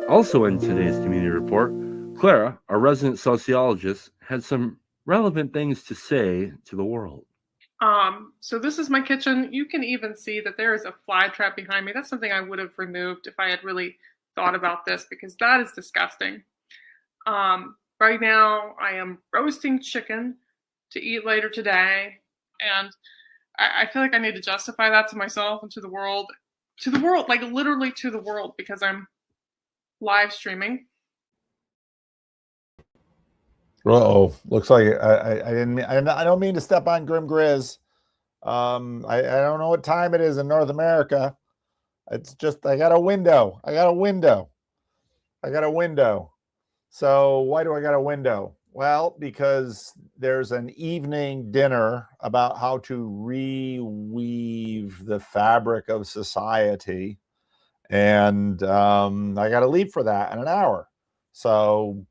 Also, in today's community report, Clara, our resident sociologist, had some relevant things to say to the world. So this is my kitchen. You can even see that there is a fly trap behind me. That's something I would have removed if I had really thought about this, because that is disgusting. Right now I am roasting chicken to eat later today, and I feel like I need to justify that to myself and to the world, like literally to the world, because I'm live streaming. Uh-oh. Looks like I didn't. I don't mean to step on Grim Grizz. I don't know what time it is in North America. It's just I got a window. So why do I got a window? Well, because there's an evening dinner about how to reweave the fabric of society, and I got to leave for that in an hour. So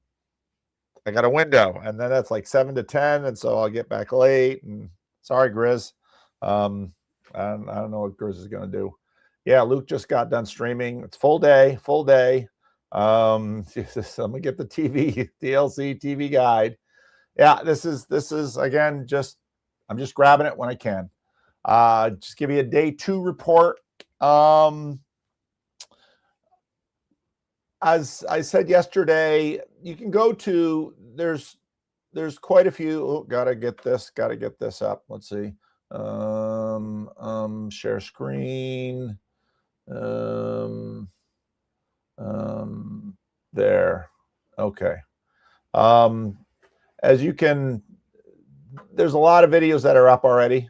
I got a window, and then that's like 7 to 10, and so I'll get back late. And sorry, Grizz. I don't know what Grizz is going to do. Yeah, Luke just got done streaming. It's full day. Let me get the TLC TV guide. Yeah, this is again, I'm just grabbing it when I can. Just give you a day 2 report. As I said yesterday, you can go to, there's quite a few. Oh, gotta get this up. Let's see. Share screen. There. Okay. As you can, there's a lot of videos that are up already,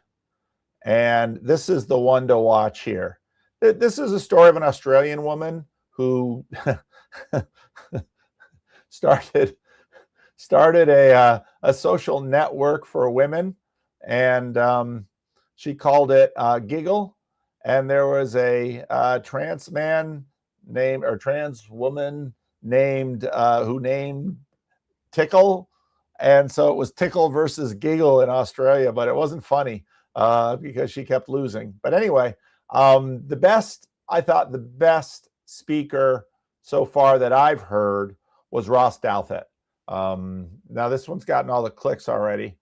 and this is the one to watch here. This is a story of an Australian woman who started a social network for women, and she called it Giggle. And there was a trans man named, or trans woman named, who named Tickle. And so it was Tickle versus Giggle in Australia, but it wasn't funny because she kept losing. But anyway, I thought the best speaker so far that I've heard was Ross Douthat. Now this one's gotten all the clicks already,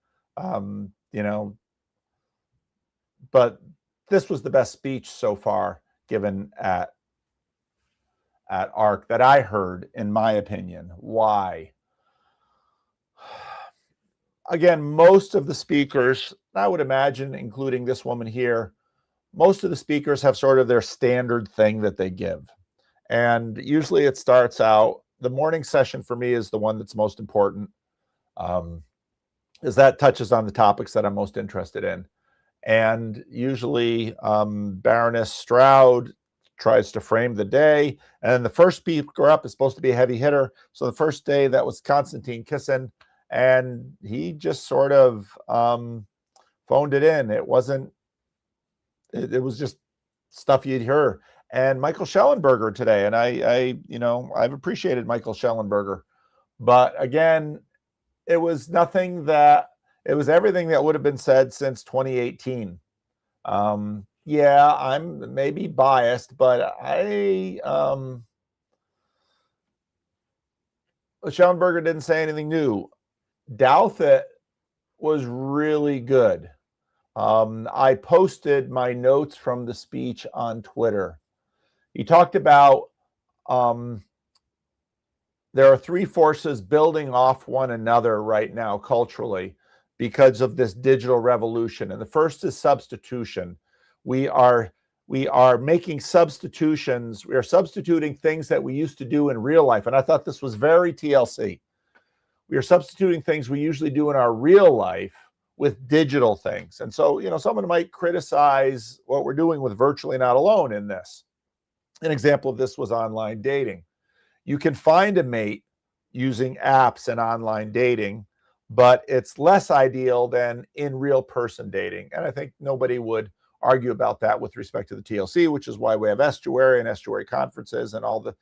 but this was the best speech so far given at ARC that I heard, in my opinion. Why? Again, most of the speakers, I would imagine, including this woman here, most of the speakers have sort of their standard thing that they give. And usually it starts out, the morning session for me is the one that's most important, as that touches on the topics that I'm most interested in. And usually Baroness Stroud tries to frame the day. And the first speaker up is supposed to be a heavy hitter. So the first day, that was Konstantin Kisin. And he just sort of phoned it in. It wasn't, it was just stuff you'd hear. And Michael Schellenberger today. And I've appreciated Michael Schellenberger. But again, it was nothing that, it was everything that would have been said since 2018. Yeah, I'm maybe biased, but Schellenberger didn't say anything new. Douthat was really good. I posted my notes from the speech on Twitter. He talked about there are 3 forces building off one another right now culturally because of this digital revolution. And the first is substitution. We are making substitutions. We are substituting things that we used to do in real life. And I thought this was very TLC. We are substituting things we usually do in our real life with digital things. And so, someone might criticize what we're doing with Virtually Not Alone in this. An example of this was online dating. You can find a mate using apps and online dating, but it's less ideal than in real person dating. And I think nobody would argue about that with respect to the TLC, which is why we have estuary and estuary conferences and all the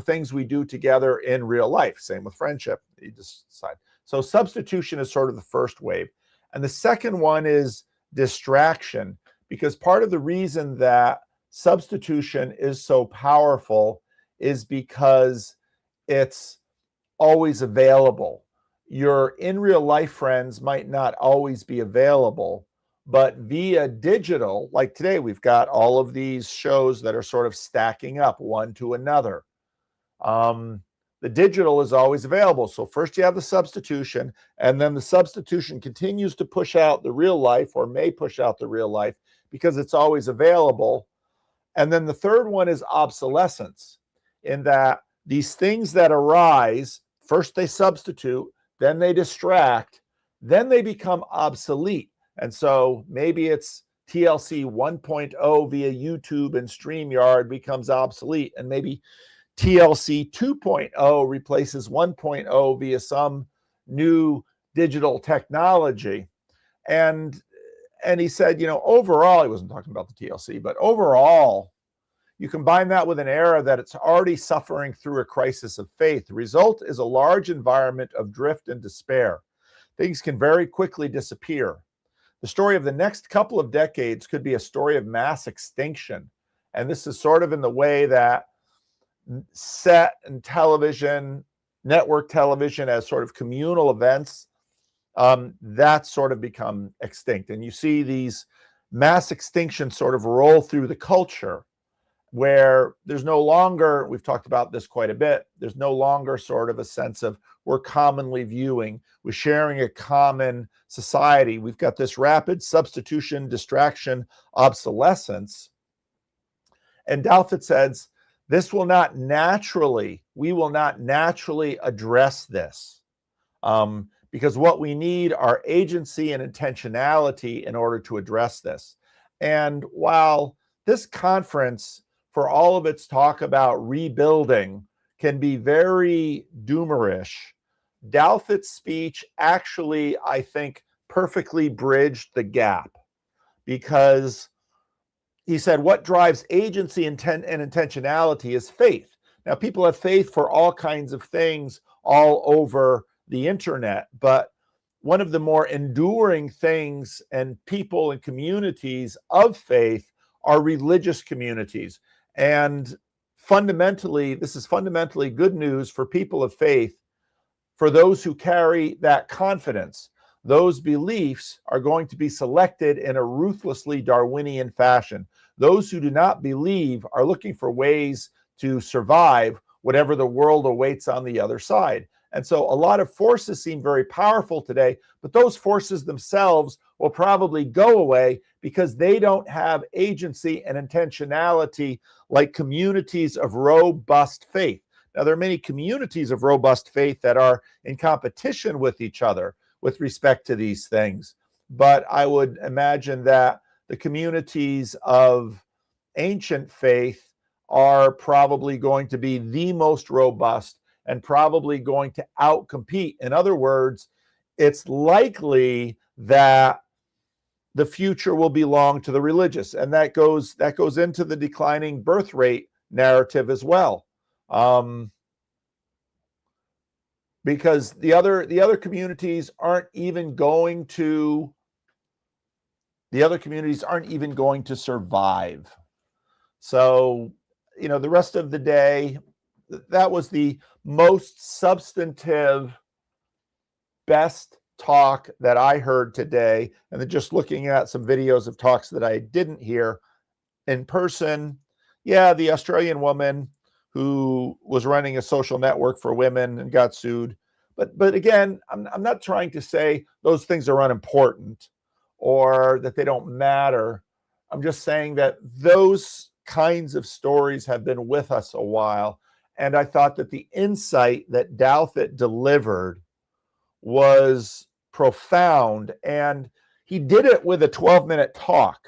things we do together in real life. Same with friendship. You just decide. So substitution is sort of the first wave. And the second one is distraction, because part of the reason that substitution is so powerful is because it's always available. Your in real life friends might not always be available, but via digital, like today, we've got all of these shows that are sort of stacking up one to another. The digital is always available. So first you have the substitution, and then the substitution continues to push out the real life, or may push out the real life, because it's always available. And then the third one is obsolescence, in that these things that arise, first they substitute, then they distract, then they become obsolete. And so maybe it's TLC 1.0 via YouTube and StreamYard becomes obsolete, and maybe TLC 2.0 replaces 1.0 via some new digital technology. And he said, overall, he wasn't talking about the TLC, but overall, you combine that with an era that it's already suffering through a crisis of faith. The result is a large environment of drift and despair. Things can very quickly disappear. The story of the next couple of decades could be a story of mass extinction. And this is sort of in the way that set and television, network television as sort of communal events, that's sort of become extinct. And you see these mass extinctions sort of roll through the culture, where there's no longer, we've talked about this quite a bit, there's no longer sort of a sense of we're commonly viewing, we're sharing a common society. We've got this rapid substitution, distraction, obsolescence. And Douthat says, we will not naturally address this, because what we need are agency and intentionality in order to address this. And while this conference, for all of its talk about rebuilding, can be very doomerish, Douthat's speech actually, I think, perfectly bridged the gap, because he said what drives agency and intentionality is faith. Now, people have faith for all kinds of things all over the internet, but one of the more enduring things and people and communities of faith are religious communities. And fundamentally, this is fundamentally good news for people of faith, for those who carry that confidence. Those beliefs are going to be selected in a ruthlessly Darwinian fashion. Those who do not believe are looking for ways to survive whatever the world awaits on the other side. And so a lot of forces seem very powerful today, but those forces themselves will probably go away because they don't have agency and intentionality like communities of robust faith. Now, there are many communities of robust faith that are in competition with each other with respect to these things. But I would imagine that the communities of ancient faith are probably going to be the most robust and probably going to outcompete. In other words, it's likely that the future will belong to the religious, and that goes into the declining birth rate narrative as well, because the other communities aren't even going to survive. So, the rest of the day, that was the most substantive, best talk that I heard today. And then just looking at some videos of talks that I didn't hear in person. Yeah, the Australian woman who was running a social network for women and got sued. But again, I'm not trying to say those things are unimportant or that they don't matter. I'm just saying that those kinds of stories have been with us a while. And I thought that the insight that Douthat delivered was profound. And he did it with a 12-minute talk.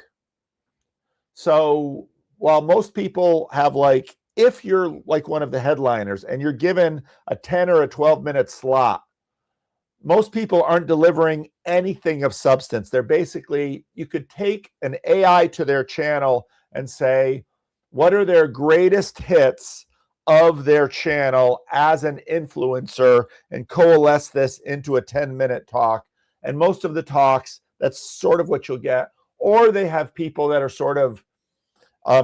So while most people have, like, if you're like one of the headliners and you're given a 10 or a 12-minute slot, most people aren't delivering anything of substance. They're basically, you could take an AI to their channel and say, what are their greatest hits of their channel as an influencer, and coalesce this into a 10-minute talk. And most of the talks, that's sort of what you'll get. Or they have people that are sort of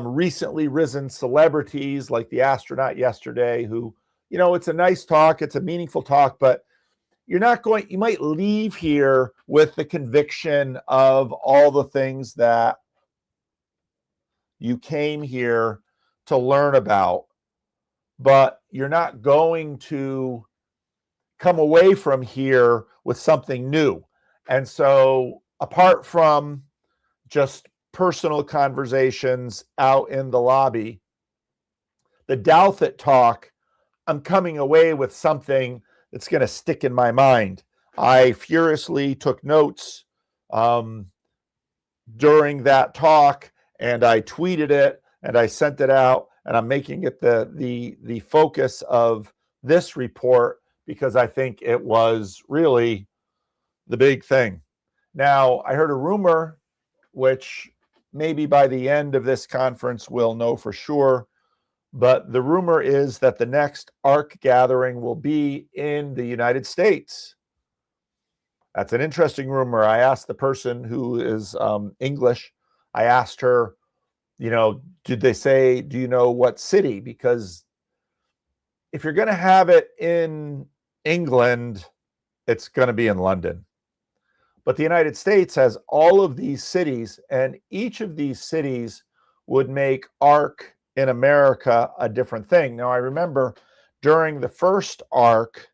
recently risen celebrities, like the astronaut yesterday who it's a nice talk. It's a meaningful talk, but you might leave here with the conviction of all the things that you came here to learn about, but you're not going to come away from here with something new. And so apart from just personal conversations out in the lobby, the Douthat talk, I'm coming away with something that's going to stick in my mind. I furiously took notes during that talk, and I tweeted it and I sent it out, and I'm making it the focus of this report because I think it was really the big thing. Now, I heard a rumor, which maybe by the end of this conference we'll know for sure, but the rumor is that the next ARC gathering will be in the United States. That's an interesting rumor. I asked the person who is English, I asked her, did they say, do you know what city? Because if you're going to have it in England, it's going to be in London. But the United States has all of these cities, and each of these cities would make ARC in America a different thing. Now, I remember during the first ARC,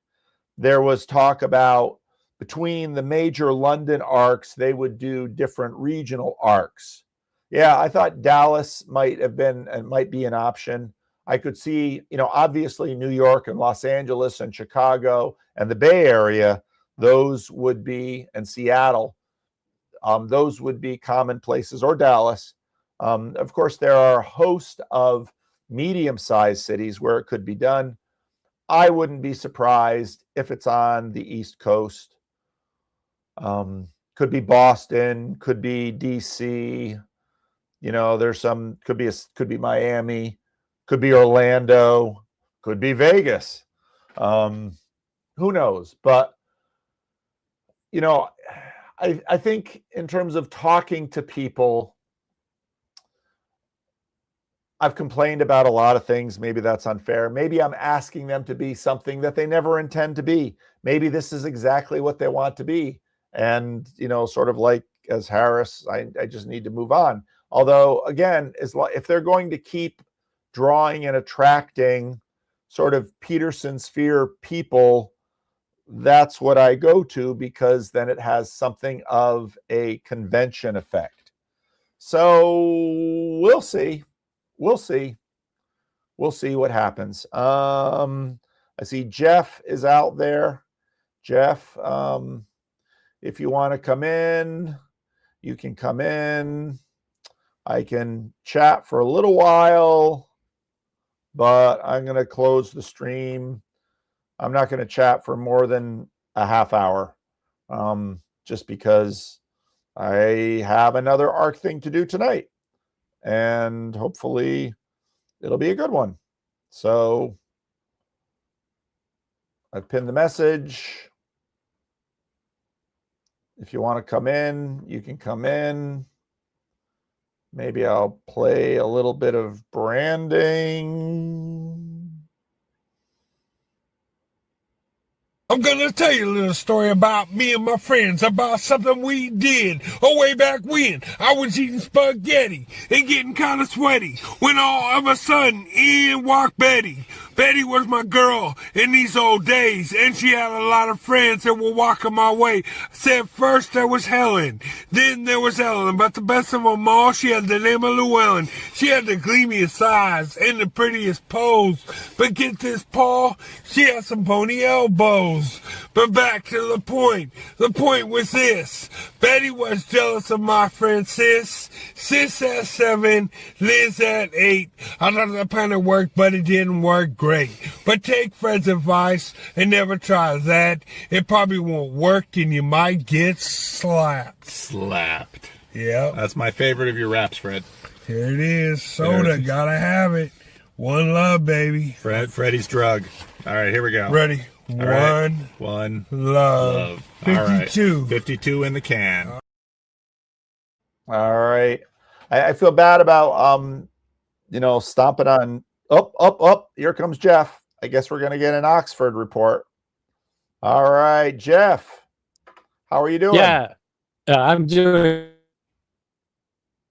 there was talk about between the major London ARCs, they would do different regional ARCs. Yeah, I thought Dallas might be an option. I could see, obviously New York and Los Angeles and Chicago and the Bay Area, those would be, and Seattle, those would be common places, or Dallas. Of course, there are a host of medium-sized cities where it could be done. I wouldn't be surprised if it's on the East Coast. Could be Boston, could be DC. There's some, could be Miami, could be Orlando, could be Vegas. Who knows? But, I think in terms of talking to people, I've complained about a lot of things. Maybe that's unfair. Maybe I'm asking them to be something that they never intend to be. Maybe this is exactly what they want to be. And, sort of like as Harris, I just need to move on. Although, again, if they're going to keep drawing and attracting sort of Peterson sphere people, that's what I go to, because then it has something of a convention effect. So we'll see. We'll see what happens. I see Jeff is out there. Jeff, if you want to come in, you can come in. I can chat for a little while, but I'm going to close the stream. I'm not going to chat for more than a half hour, just because I have another ARC thing to do tonight, and hopefully it'll be a good one. So I've pinned the message. If you want to come in, you can come in. Maybe I'll play a little bit of branding. I'm going to tell you a little story about me and my friends, about something we did way back when. I was eating spaghetti and getting kind of sweaty when all of a sudden in walked Betty. Betty was my girl in these old days, and she had a lot of friends that were walking my way. Said first there was Helen, then there was Ellen, but the best of them all, she had the name of Llewellyn. She had the gleamiest eyes and the prettiest pose. But get this, Paul, she had some bony elbows. But back to the point. The point was this. Betty was jealous of my friend Sis. Sis at 7, Liz at 8. I thought the plan had worked, but it didn't work great. But take Fred's advice and never try that. It probably won't work and you might get slapped. Slapped. Yeah. That's my favorite of your raps, Fred. Here it is. Soda. Gotta have it. One love, baby. Freddie's drug. All right, here we go. Ready. One love. 52. All right. 52 in the can. All right. I feel bad about, stomping on. Up. Here comes Jeff. I guess we're going to get an Oxford report. All right, Jeff, how are you doing? Yeah, I'm doing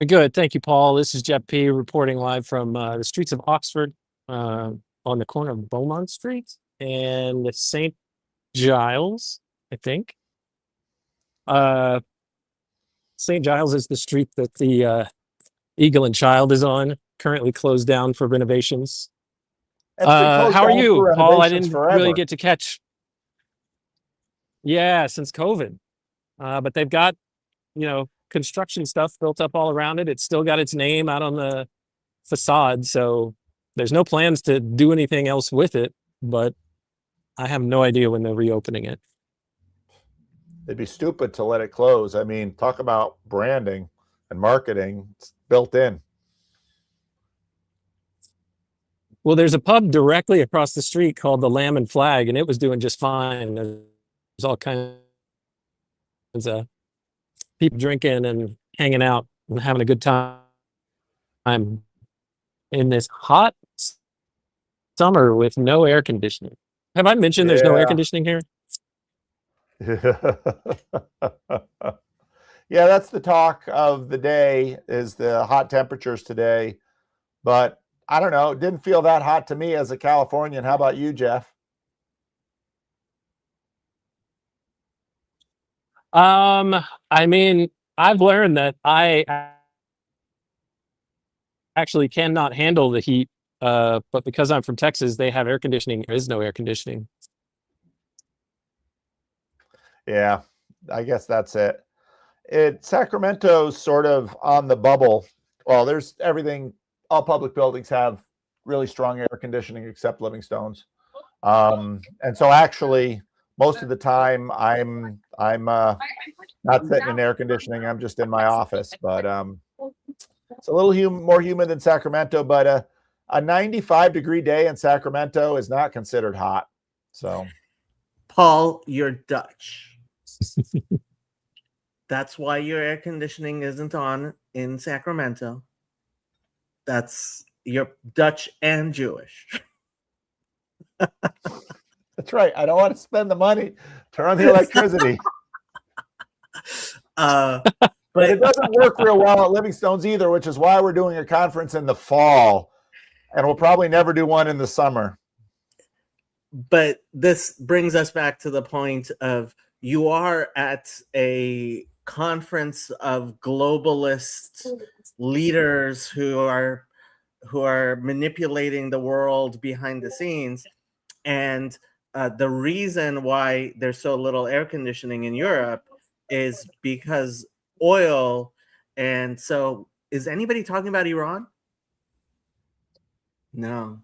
good. Thank you, Paul. This is Jeff P. reporting live from the streets of Oxford on the corner of Beaumont Street and St. Giles, I think. St. Giles is the street that the Eagle and Child is on, currently closed down for renovations. It's been closed How are down you, for Paul? I renovations didn't forever. really get to catch. Yeah, since COVID. But they've got, construction stuff built up all around it. It's still got its name out on the facade, so there's no plans to do anything else with it, but I have no idea when they're reopening it. It'd be stupid to let it close. I mean, talk about branding and marketing. It's built in. Well, there's a pub directly across the street called the Lamb and Flag, and it was doing just fine. There's all kinds of people drinking and hanging out and having a good time in this hot summer with no air conditioning. Have I mentioned there's no air conditioning here? Yeah, that's the talk of the day, is the hot temperatures today. But I don't know, it didn't feel that hot to me as a Californian. How about you, Jeff? I mean, I've learned that I actually cannot handle the heat, but because I'm from Texas, they have air conditioning. There is no air conditioning. Yeah, I guess that's it. Sacramento's sort of on the bubble. Well, there's everything. All public buildings have really strong air conditioning except Livingstone's. And so actually, most of the time I'm not sitting in air conditioning. I'm just in my office, but it's a little more humid than Sacramento, but a 95-degree day in Sacramento is not considered hot. So, Paul, you're Dutch. That's why your air conditioning isn't on in Sacramento. You're Dutch and Jewish. That's right. I don't want to spend the money, turn on the electricity. But it doesn't work real well at Livingstone's either, which is why we're doing a conference in the fall. And we'll probably never do one in the summer. But this brings us back to the point of you are at a conference of globalist leaders who are manipulating the world behind the scenes. And the reason why there's so little air conditioning in Europe is because oil. And so is anybody talking about Iran? No.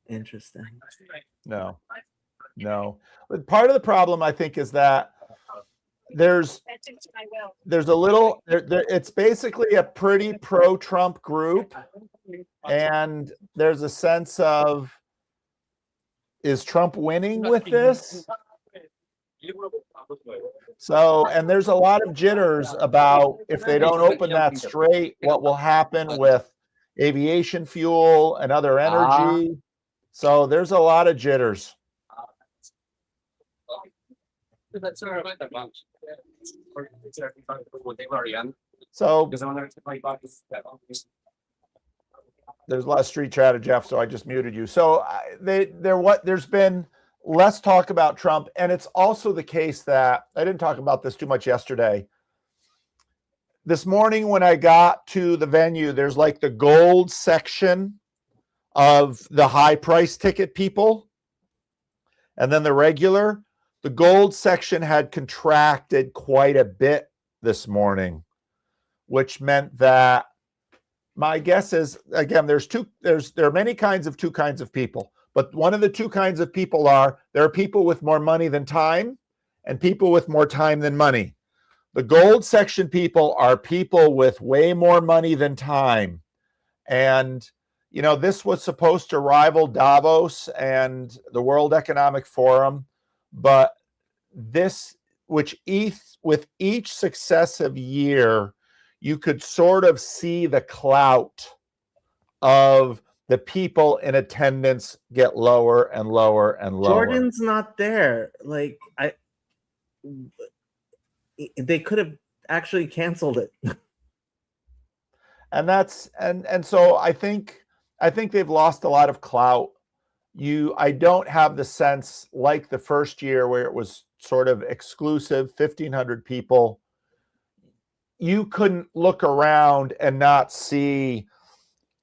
Interesting. No. But part of the problem, I think, is that there's a little, it's basically a pretty pro-Trump group. And there's a sense of, is Trump winning with this? So, and there's a lot of jitters about if they don't open that straight, what will happen with aviation fuel and other energy. So there's a lot of jitters. So there's a lot of street chatter, Jeff, so I just muted you. So there's been less talk about Trump, and it's also the case that I didn't talk about this too much yesterday. This morning when I got to the venue, there's like the gold section of the high price ticket people, and then the regular. The gold section had contracted quite a bit this morning, which meant that my guess is, again, there are many kinds of two kinds of people, but one of the two kinds of people there are people with more money than time and people with more time than money. The gold section people are people with way more money than time. And, this was supposed to rival Davos and the World Economic Forum, but with each successive year, you could sort of see the clout of the people in attendance get lower and lower and lower. Jordan's not there. Like they could have actually canceled it. And that's and so I think they've lost a lot of clout. I don't have the sense like the first year where it was sort of exclusive, 1,500 people. You couldn't look around and not see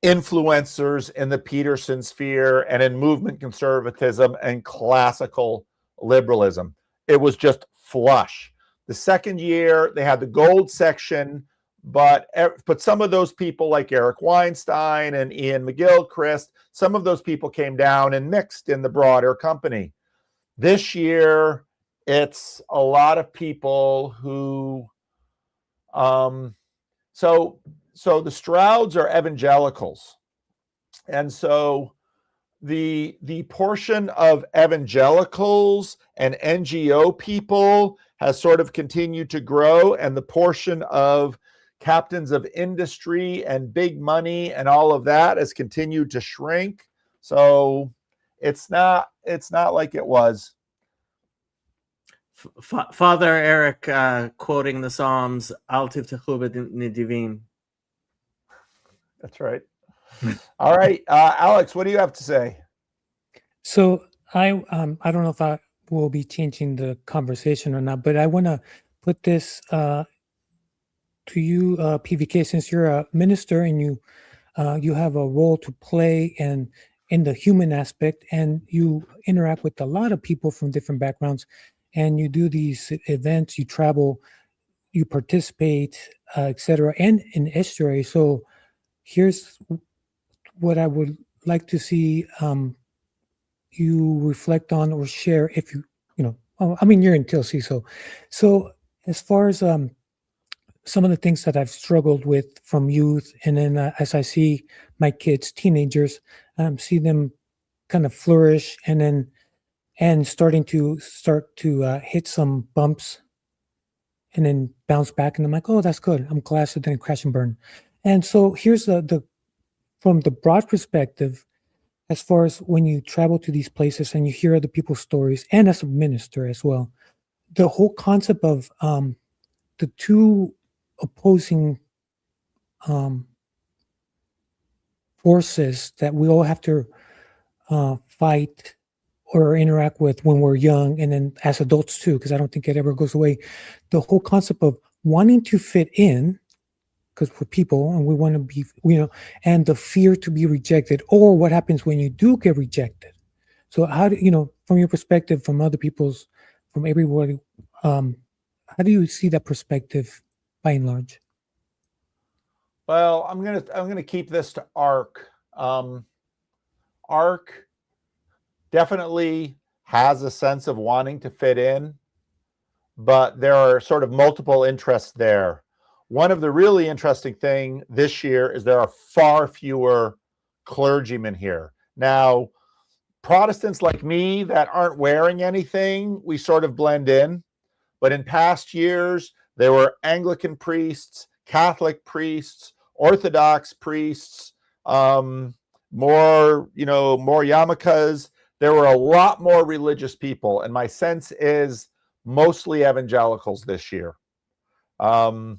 influencers in the Peterson sphere and in movement conservatism and classical liberalism. It was just flush. The second year, they had the gold section, but some of those people like Eric Weinstein and Ian McGilchrist, some of those people came down and mixed in the broader company. This year, it's a lot of people who, so the Strouds are evangelicals. And so the portion of evangelicals and NGO people has sort of continued to grow, and the portion of captains of industry and big money and all of that has continued to shrink. So it's not like it was. Father Eric quoting the Psalms, Al tiftachu b'nedivim. That's right. All right, Alex, what do you have to say? So I don't know if I will be changing the conversation or not, but I want to put this to you, PVK, since you're a minister and you have a role to play and in the human aspect, and you interact with a lot of people from different backgrounds, and you do these events, you travel, you participate, etc., and in estuary. So here's what I would like to see you reflect on or share if you know, I mean, you're in TLC. So as far as some of the things that I've struggled with from youth, and then as I see my kids, teenagers, see them kind of flourish and starting to hit some bumps and then bounce back. And I'm like, oh, that's good. I'm glad so didn't crash and burn. And so here's the from the broad perspective, as far as when you travel to these places and you hear other people's stories, and as a minister as well, the whole concept of the two opposing forces that we all have to fight or interact with when we're young, and then as adults too, because I don't think it ever goes away. The whole concept of wanting to fit in, because we're people and we want to be, and the fear to be rejected, or what happens when you do get rejected. So how do from your perspective, from other people's, from everybody, how do you see that perspective by and large? Well, I'm gonna keep this to ARC. ARC definitely has a sense of wanting to fit in, but there are sort of multiple interests there. One of the really interesting thing this year is there are far fewer clergymen here. Now, Protestants like me that aren't wearing anything, we sort of blend in. But in past years, there were Anglican priests, Catholic priests, Orthodox priests, more yarmulkes. There were a lot more religious people, and my sense is mostly evangelicals this year. But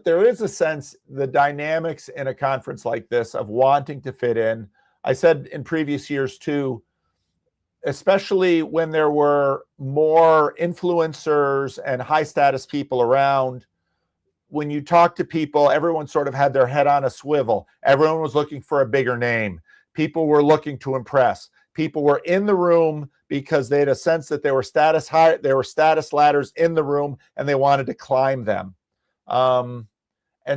there is a sense, the dynamics in a conference like this of wanting to fit in. I said in previous years too, especially when there were more influencers and high status people around, when you talk to people, everyone sort of had their head on a swivel. Everyone was looking for a bigger name. People were looking to impress. People were in the room because they had a sense that there were status ladders in the room and they wanted to climb them. And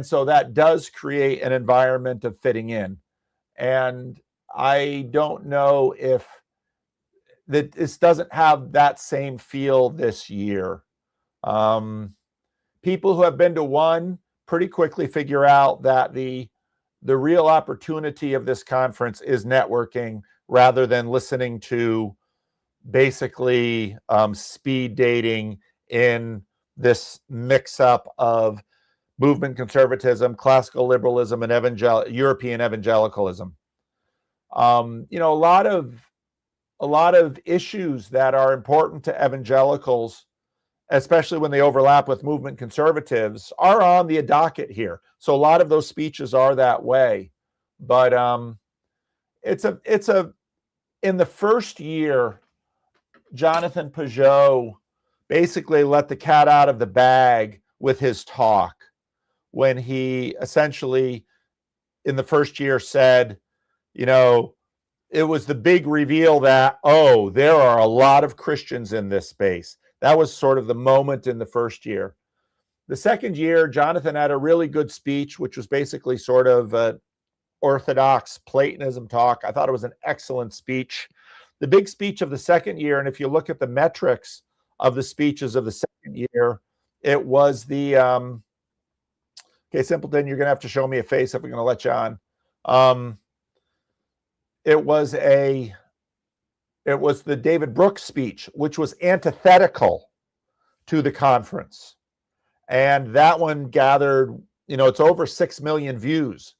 so that does create an environment of fitting in. And I don't know if this doesn't have that same feel this year. People who have been to one pretty quickly figure out that the real opportunity of this conference is networking rather than listening to basically speed dating in this mix-up of movement conservatism, classical liberalism, and European evangelicalism. You know, a lot of issues that are important to evangelicals, especially when they overlap with movement conservatives, are on the docket here. So a lot of those speeches are that way. But in the first year, Jonathan Peugeot basically let the cat out of the bag with his talk when he essentially in the first year said, you know, it was the big reveal that, oh, there are a lot of Christians in this space. That was sort of the moment in the first year. The second year, Jonathan had a really good speech, which was basically sort of an Orthodox Platonism talk. I thought it was an excellent speech. The big speech of the second year, and if you look at the metrics of the speeches of the second year, it was the, okay, Simpleton, you're going to have to show me a face if we're going to let you on. It was the David Brooks speech, which was antithetical to the conference. And that one gathered, you know, it's over 6 million views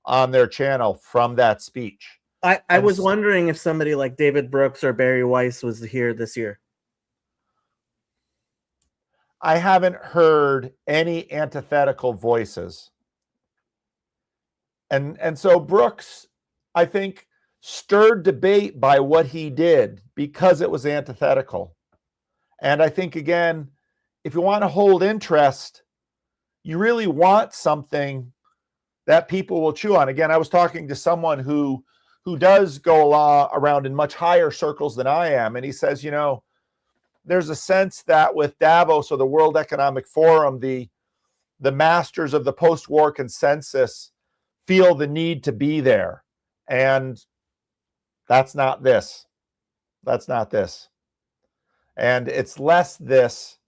on their channel from that speech. I was wondering if somebody like David Brooks or Barry Weiss was here this year. I haven't heard any antithetical voices. And so Brooks, I think, stirred debate by what he did because it was antithetical. And I think, again, if you want to hold interest, you really want something that people will chew on. Again, I was talking to someone who does go around in much higher circles than I am. And he says, you know, there's a sense that with Davos or the World Economic Forum, the masters of the post-war consensus feel the need to be there. And that's not this. That's not this. And it's less this,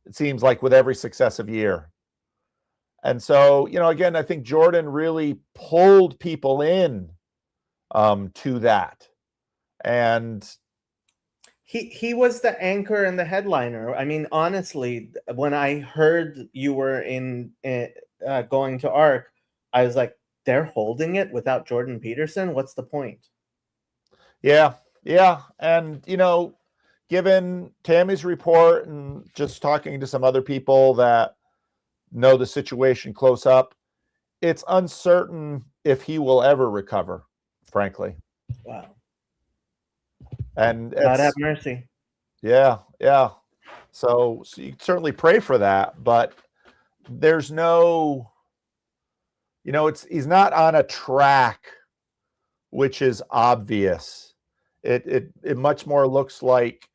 it seems like, with every successive year. And so, you know, again, I think Jordan really pulled people in to that. And he was the anchor and the headliner. I mean, honestly, when I heard you were going to ARC, I was like, they're holding it without Jordan Peterson? What's the point? Yeah. And, you know, given Tammy's report and just talking to some other people that know the situation close up, it's uncertain if he will ever recover, frankly. Wow. And God have mercy. Yeah. So you certainly pray for that, but there's no, you know, he's not on a track which is obvious. It much more looks like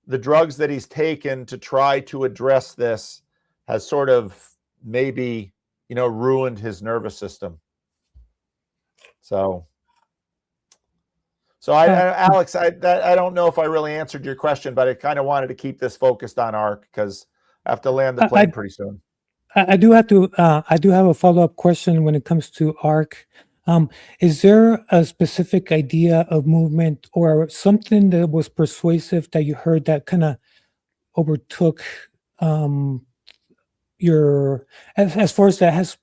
the drugs that he's taken to try to address this has sort of maybe, you know, ruined his nervous system. So Alex, I don't know if I really answered your question, but I kind of wanted to keep this focused on ARC because I have to land the plane pretty soon. I do have a follow-up question when it comes to ARC. Is there a specific idea of movement or something that was persuasive that you heard that kind of overtook your, as far as that has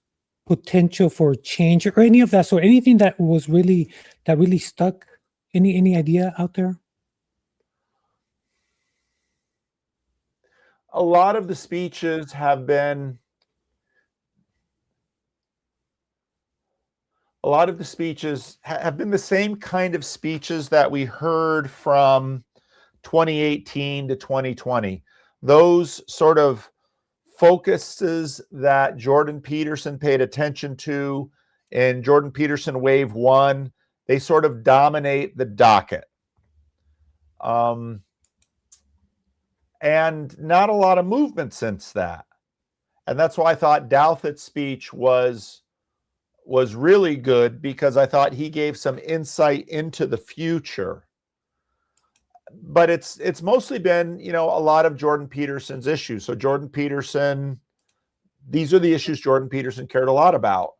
potential for change or any of that sort? Anything that was really stuck? Any idea out there? A lot of the speeches have been the same kind of speeches that we heard from 2018 to 2020. Those sort of focuses that Jordan Peterson paid attention to in Jordan Peterson Wave 1, they sort of dominate the docket. And not a lot of movement since that. And that's why I thought Douthat's speech was really good, because I thought he gave some insight into the future. But it's mostly been, you know, a lot of Jordan Peterson's issues. So Jordan Peterson, these are the issues Jordan Peterson cared a lot about.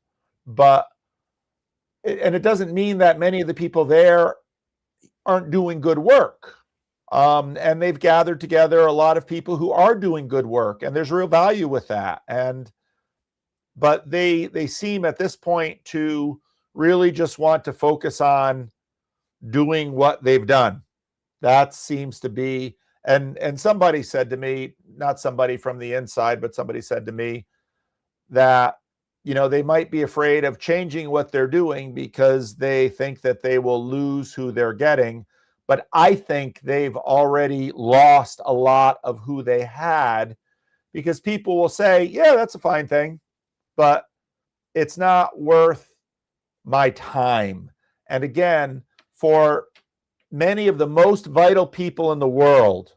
And it doesn't mean that many of the people there aren't doing good work. And they've gathered together a lot of people who are doing good work, and there's real value with that. And but they seem at this point to really just want to focus on doing what they've done. That seems to be, and somebody said to me, not somebody from the inside, but somebody said to me that, you know, they might be afraid of changing what they're doing because they think that they will lose who they're getting. But I think they've already lost a lot of who they had, because people will say, yeah, that's a fine thing, but it's not worth my time. And again, for many of the most vital people in the world,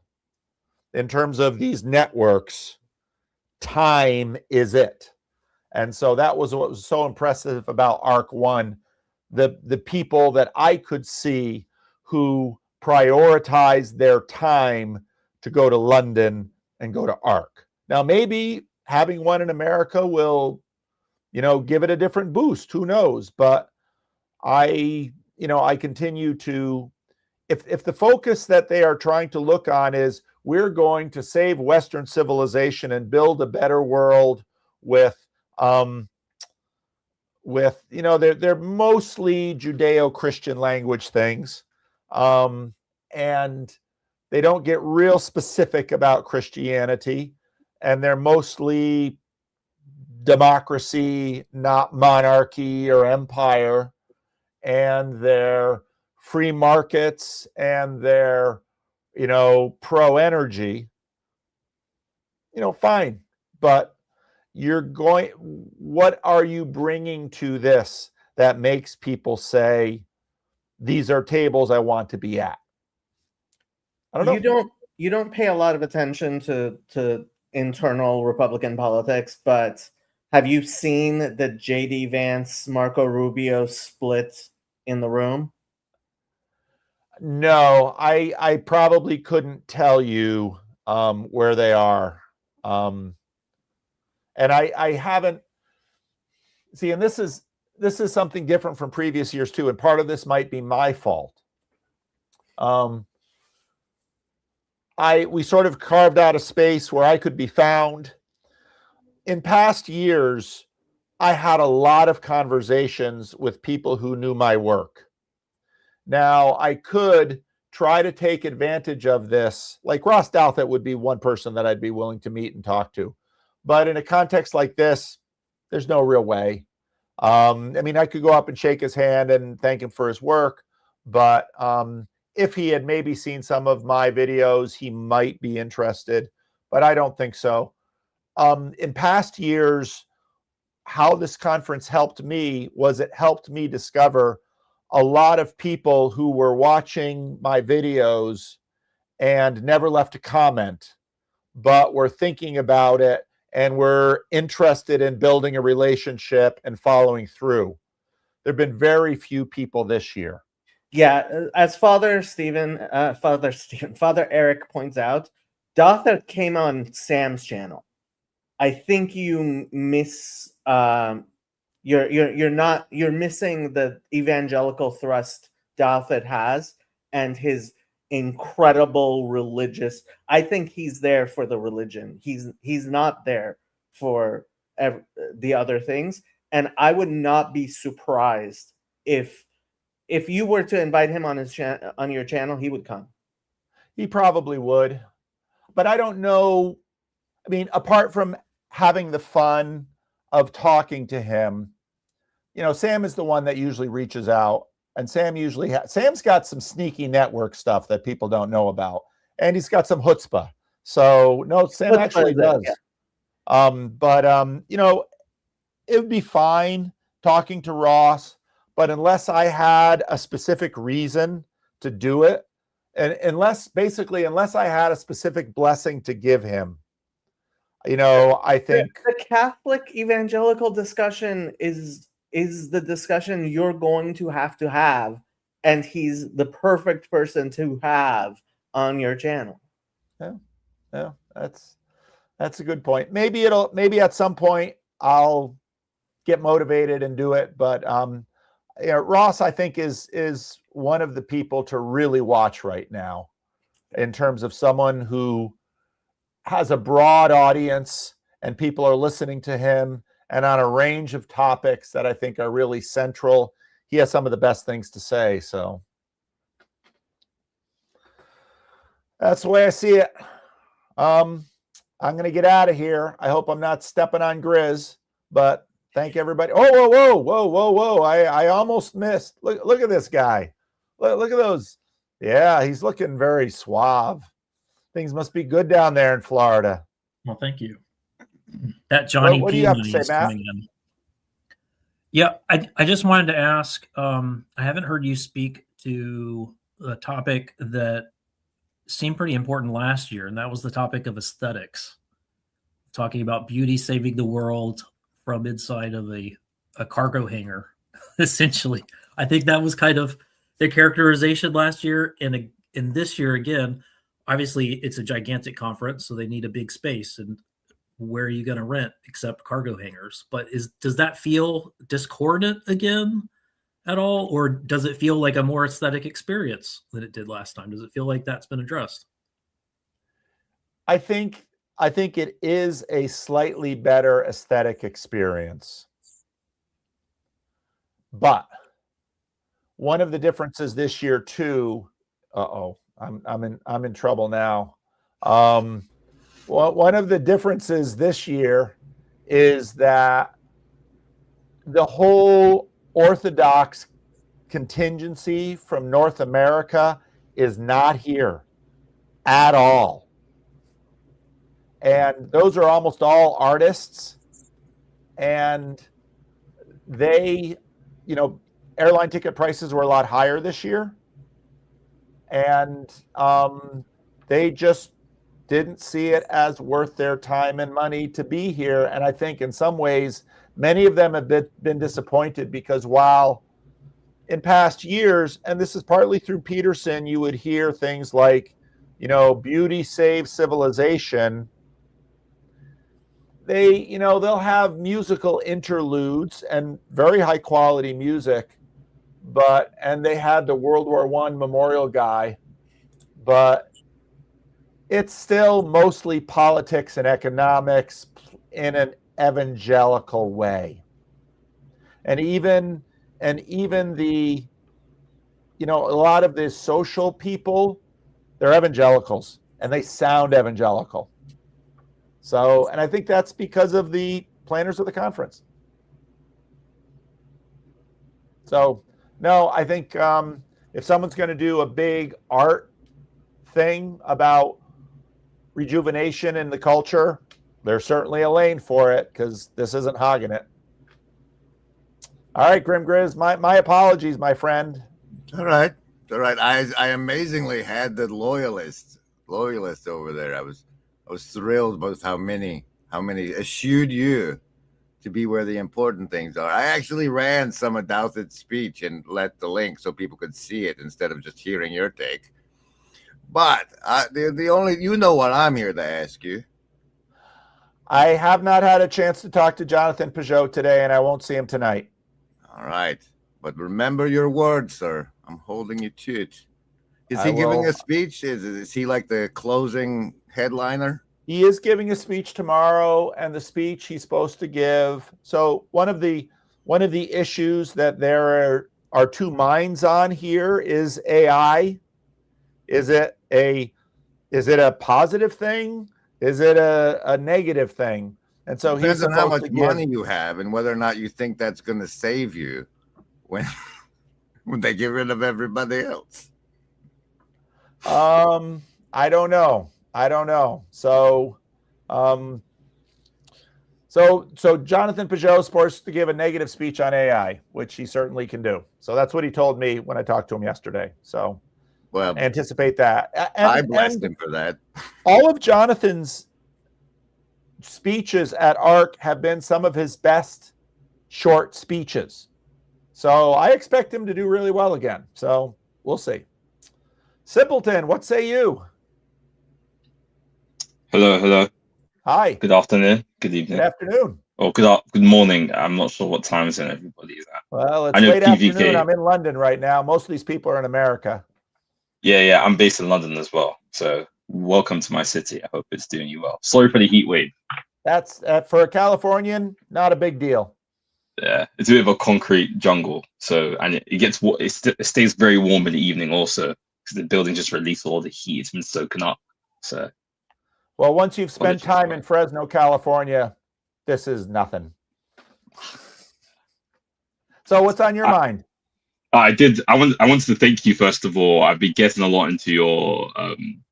in terms of these networks, time is it. And so that was what was so impressive about ARC 1, the people that I could see who prioritized their time to go to London and go to ARC. Now, maybe having one in America will, you know, give it a different boost. Who knows? But I continue to, if the focus that they are trying to look on is we're going to save Western civilization and build a better world with you know, they're mostly Judeo-Christian language things, and they don't get real specific about Christianity, and they're mostly democracy, not monarchy or empire, and they're free markets, and they're, you know, pro-energy, you know, fine. But what are you bringing to this that makes people say, these are tables I want to be at? I don't know. You don't pay a lot of attention to internal Republican politics, but have you seen the JD Vance, Marco Rubio split in the room? No, I probably couldn't tell you where they are. And I haven't see, and this is something different from previous years too, and part of this might be my fault. We sort of carved out a space where I could be found. In past years, I had a lot of conversations with people who knew my work. Now, I could try to take advantage of this. Like Ross Douthat would be one person that I'd be willing to meet and talk to. But in a context like this, there's no real way. I mean, I could go up and shake his hand and thank him for his work. But if he had maybe seen some of my videos, he might be interested. But I don't think so. In past years, how this conference helped me was it helped me discover a lot of people who were watching my videos and never left a comment, but were thinking about it and were interested in building a relationship and following through. There have been very few people this year. Yeah, as Father Eric points out, Douthat came on Sam's channel. I think you miss you're missing the evangelical thrust Douthat has and his incredible religious. I think he's there for the religion. He's not there for the other things. And I would not be surprised if you were to invite him on on your channel, he would come. He probably would, but I don't know. I mean, apart from having the fun of talking to him, you know, Sam is the one that usually reaches out, and Sam usually Sam's got some sneaky network stuff that people don't know about, and he's got some chutzpah. So no, Sam actually does. Yeah. You know, it would be fine talking to Ross, but unless I had a specific reason to do it, and unless I had a specific blessing to give him, you know, I think the Catholic evangelical discussion is the discussion you're going to have, and he's the perfect person to have on your channel. Yeah, that's a good point. Maybe at some point I'll get motivated and do it, but you know, Ross, I think is one of the people to really watch right now in terms of someone who has a broad audience and people are listening to him and on a range of topics that I think are really central. He has some of the best things to say. So that's the way I see it. I'm going to get out of here. I hope I'm not stepping on Grizz, but thank everybody. Oh, whoa, whoa, whoa, whoa, whoa. I almost missed. Look at this guy. Look at those. Yeah, he's looking very suave. Things must be good down there in Florida. Well, thank you. That Johnny What do P you have to money say, is Matt? coming in. Yeah, I just wanted to ask, I haven't heard you speak to a topic that seemed pretty important last year, and that was the topic of aesthetics. Talking about beauty saving the world from inside of a cargo hangar, essentially. I think that was kind of the characterization last year. And in this year, again, obviously it's a gigantic conference, so they need a big space. And where are you going to rent except cargo hangars? But does that feel discordant again at all? Or does it feel like a more aesthetic experience than it did last time? Does it feel like that's been addressed? I think it is a slightly better aesthetic experience. But one of the differences this year too, I'm in trouble now. One of the differences this year is that the whole Orthodox contingency from North America is not here at all. And those are almost all artists. And they, airline ticket prices were a lot higher this year. And they just didn't see it as worth their time and money to be here. And I think in some ways, many of them have been disappointed because while in past years, and this is partly through Peterson, you would hear things like, beauty saves civilization. They'll have musical interludes and very high quality music, and they had the World War I memorial guy, but it's still mostly politics and economics in an evangelical way. And even the, a lot of the social people, they're evangelicals and they sound evangelical. So, and I think that's because of the planners of the conference. So, no, I think if someone's going to do a big art thing about rejuvenation in the culture, there's certainly a lane for it because this isn't hogging it. All right, Grim Grizz, my apologies, my friend. All right. I amazingly had the loyalists over there. I was thrilled with how many eschewed you to be where the important things are. I actually ran some of Douthat's speech and let the link so people could see it instead of just hearing your take. But the only, what I'm here to ask you. I have not had a chance to talk to Jonathan Peugeot today, and I won't see him tonight. All right. But remember your words, sir. I'm holding you to it. Is he giving a speech? Is he like the closing headliner? He is giving a speech tomorrow, and the speech he's supposed to give. So one of the issues that there are two minds on here is AI. Is it a positive thing? Is it a negative thing? And so depends on how much money you have and whether or not you think that's going to save you when they get rid of everybody else. I don't know. So Jonathan Peugeot is supposed to give a negative speech on AI, which he certainly can do. So that's what he told me when I talked to him yesterday. So anticipate that. I blessed him for that. All of Jonathan's speeches at ARC have been some of his best short speeches. So I expect him to do really well again. So we'll see. Simpleton, what say you? Hello. Hi. Good afternoon. Good evening. Good afternoon. Or good morning. I'm not sure what time zone everybody is at. Well, it's late afternoon. I'm in London right now. Most of these people are in America. Yeah. I'm based in London as well. So welcome to my city. I hope it's doing you well. Sorry for the heat wave. That's for a Californian, not a big deal. Yeah, it's a bit of a concrete jungle. So, and it gets it stays very warm in the evening also because the building just released all the heat. It's been soaking up. So, well, once you've spent apologies, time in Fresno, California, this is nothing. So, what's on your mind? I wanted to thank you first of all. I've been getting a lot into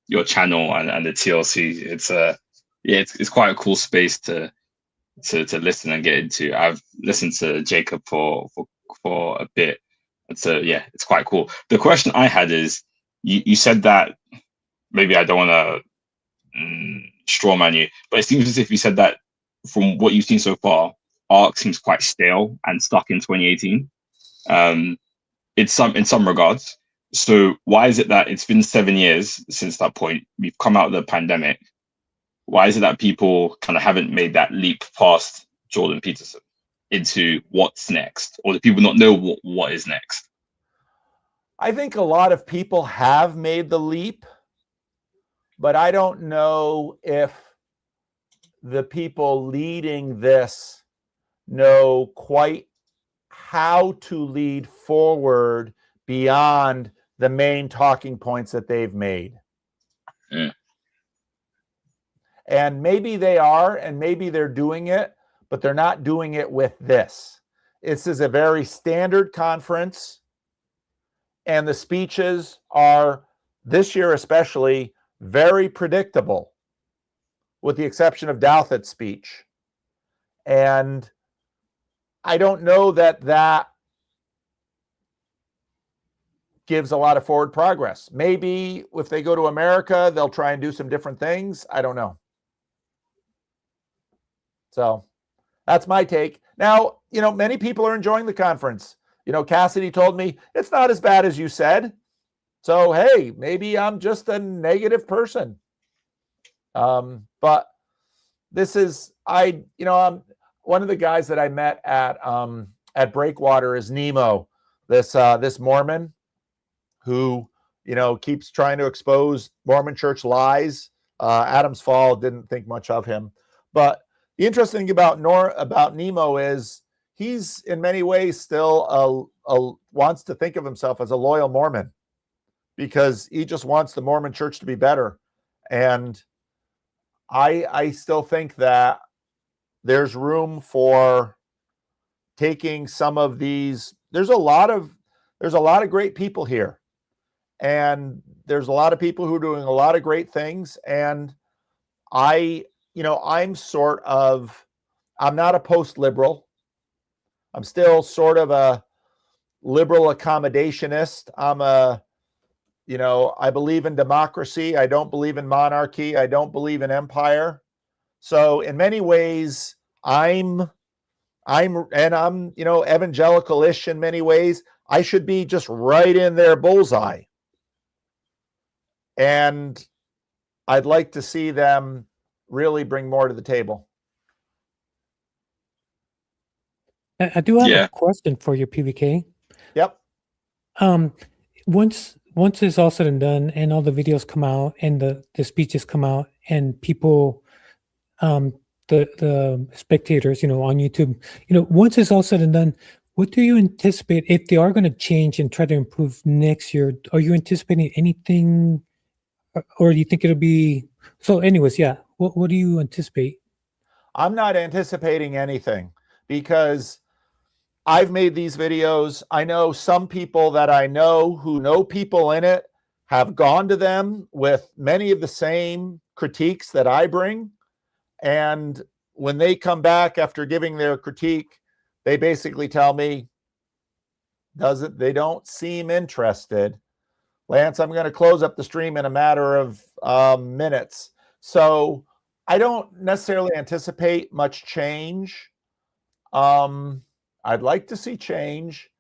your channel and the TLC. It's quite a cool space to listen and get into. I've listened to Jacob for a bit, and so yeah, it's quite cool. The question I had is, you said that maybe I don't want to straw man you, but it seems as if you said that from what you've seen so far, Arc seems quite stale and stuck in 2018. In some regards. So why is it that it's been 7 years since that point? We've come out of the pandemic. Why is it that people kind of haven't made that leap past Jordan Peterson into what's next, or do people not know what is next? I think a lot of people have made the leap, but I don't know if the people leading this know quite how to lead forward beyond the main talking points that they've made. And maybe they are, and maybe they're doing it, but they're not doing it with this. This is a very standard conference, and the speeches are, this year especially, very predictable, with the exception of Douthat's speech. And I don't know that gives a lot of forward progress. Maybe if they go to America, they'll try and do some different things. I don't know. So that's my take. Now, many people are enjoying the conference. Cassidy told me it's not as bad as you said. So, hey, maybe I'm just a negative person. But this is, I'm one of the guys that I met at Breakwater is Nemo, this Mormon who, keeps trying to expose Mormon church lies. Adam's Fall didn't think much of him. But the interesting thing about Nemo is he's in many ways still wants to think of himself as a loyal Mormon because he just wants the Mormon church to be better. And I still think that there's room for taking some of these. There's a lot of great people here. And there's a lot of people who are doing a lot of great things. And I'm not a post-liberal. I'm still sort of a liberal accommodationist. I believe in democracy. I don't believe in monarchy. I don't believe in empire. So in many ways, I'm evangelical-ish in many ways. I should be just right in their bullseye. And I'd like to see them really bring more to the table. I do have a question for you, PVK. Yep. Once it's all said and done and all the videos come out and the speeches come out and people, the spectators, on YouTube, once it's all said and done, what do you anticipate if they are going to change and try to improve next year? Are you anticipating anything, or do you think it'll be so? Anyways, yeah. What do you anticipate? I'm not anticipating anything because I've made these videos. I know some people that I know who know people in it have gone to them with many of the same critiques that I bring. And when they come back after giving their critique, they basically tell me, they don't seem interested. Lance, I'm going to close up the stream in a matter of minutes. So I don't necessarily anticipate much change. I'd like to see change.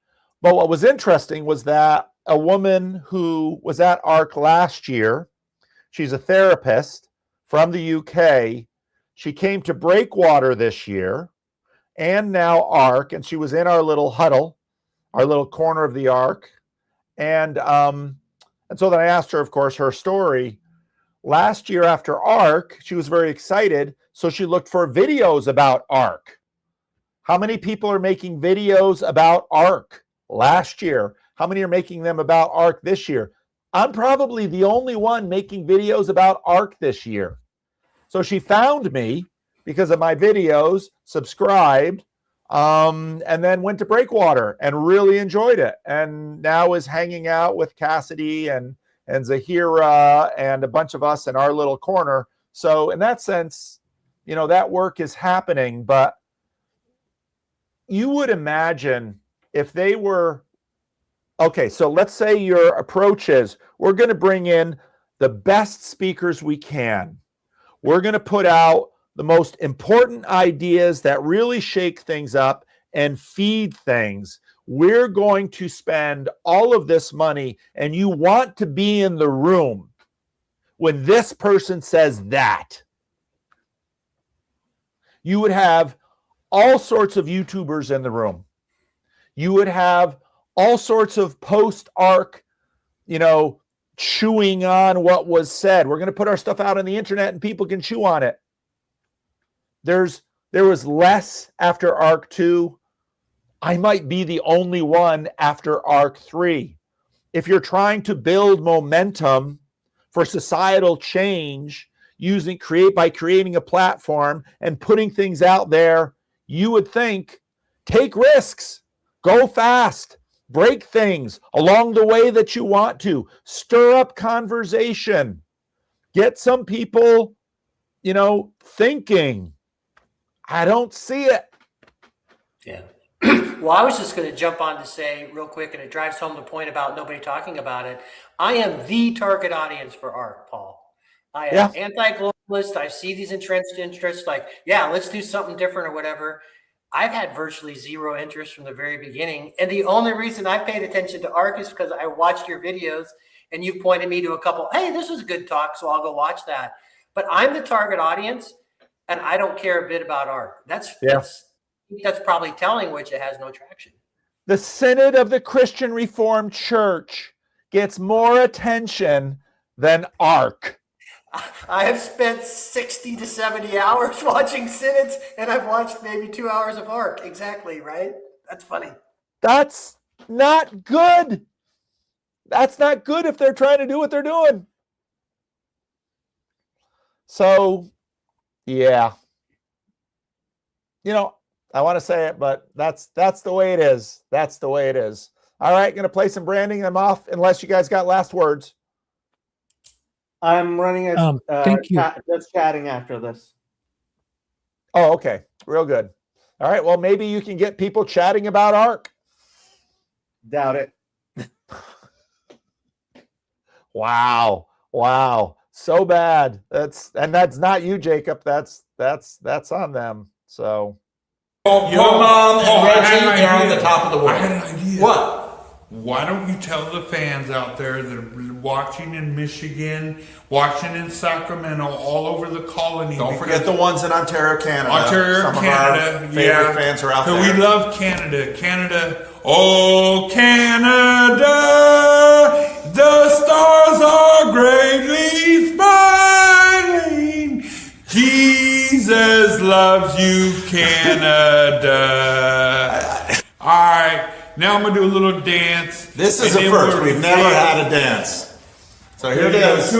But what was interesting was that a woman who was at ARC last year, she's a therapist from the UK. She came to Breakwater this year and now ARC, and she was in our little huddle, our little corner of the ARC. And so then I asked her, of course, her story. last year after ARC, she was very excited, so she looked for videos about ARC. How many people are making videos about ARC last year? How many are making them about ARC this year? I'm probably the only one making videos about ARC this year. So she found me because of my videos, subscribed, and then went to Breakwater and really enjoyed it. And now is hanging out with Cassidy and Zahira and a bunch of us in our little corner. So in that sense, you know, that work is happening. But you would imagine if they were, okay, so let's say your approach is, we're going to bring in the best speakers we can. We're going to put out the most important ideas that really shake things up and feed things. We're going to spend all of this money, and you want to be in the room when this person says that. You would have all sorts of YouTubers in the room. You would have all sorts of post-ARC, you know, chewing on what was said. We're going to put our stuff out on the internet and people can chew on it. There was less after ARC 2. I might be the only one after ARC 3. If you're trying to build momentum for societal change by creating a platform and putting things out there, you would think, take risks, go fast, break things along the way that you want to, stir up conversation, get some people, you know, thinking. I don't see it. Yeah. Well, I was just going to jump on to say real quick, and it drives home the point about nobody talking about it. I am the target audience for ARC, Paul. I am anti-globalist. I see these entrenched interests like, yeah, let's do something different or whatever. I've had virtually zero interest from the very beginning. And the only reason I paid attention to ARC is because I watched your videos and you pointed me to a couple, hey, this was a good talk, so I'll go watch that. But I'm the target audience and I don't care a bit about ARC. That's probably telling, which it has no traction. The Synod of the Christian Reformed Church gets more attention than ARC. I have spent 60 to 70 hours watching synods, and I've watched maybe 2 hours of ARC. Exactly, right? That's funny. That's not good. That's not good if they're trying to do what they're doing. So, yeah. You know, I want to say it, but that's the way it is. That's the way it is. All right, going to play some branding. I'm off unless you guys got last words. I'm running a thank you. just chatting after this. Oh, okay. Real good. All right. Well, maybe you can get people chatting about ARC. Doubt it. Wow. So bad. That's not you, Jacob. That's on them. So your mom and Reggie are on the top of the world. I had an idea. What? Why don't you tell the fans out there that are watching in Michigan, watching in Sacramento, all over the colony? Don't forget the ones in Ontario, Canada. Ontario, Some Canada. of our favorite fans are out there. We love Canada. Canada. Oh, Canada, the stars are greatly smiling. Jesus loves you, Canada. All right. Now I'm going to do a little dance. This is a first. We've never had a dance. So here it is.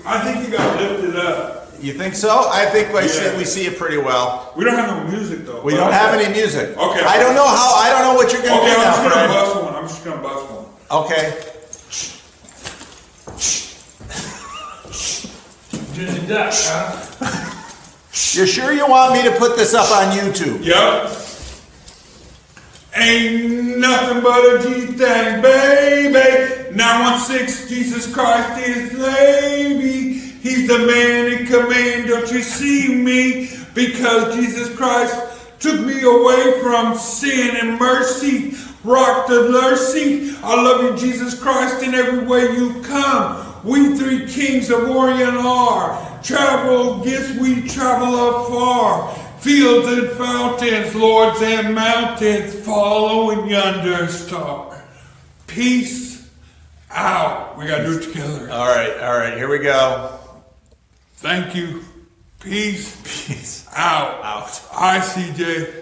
I think you got lifted up. You think so? I think we see it pretty well. We don't have no music though. We don't have any music. Okay. I don't know what you're going to do now, Fred. I'm just going to bust one. Okay. Just that, huh? You're sure you want me to put this up on YouTube? Yep. Ain't nothing but a G thing, baby. 916, Jesus Christ is lady. He's the man in command, don't you see me? Because Jesus Christ took me away from sin and mercy. Rock the mercy. I love you, Jesus Christ, in every way you come. We three kings of Orient are. Travel gifts, we travel afar. Fields and fountains, lords and mountains, following yonder star. Peace out. We got to do it together. All right, here we go. Thank you. Peace. Peace. Out. Out. Hi, CJ.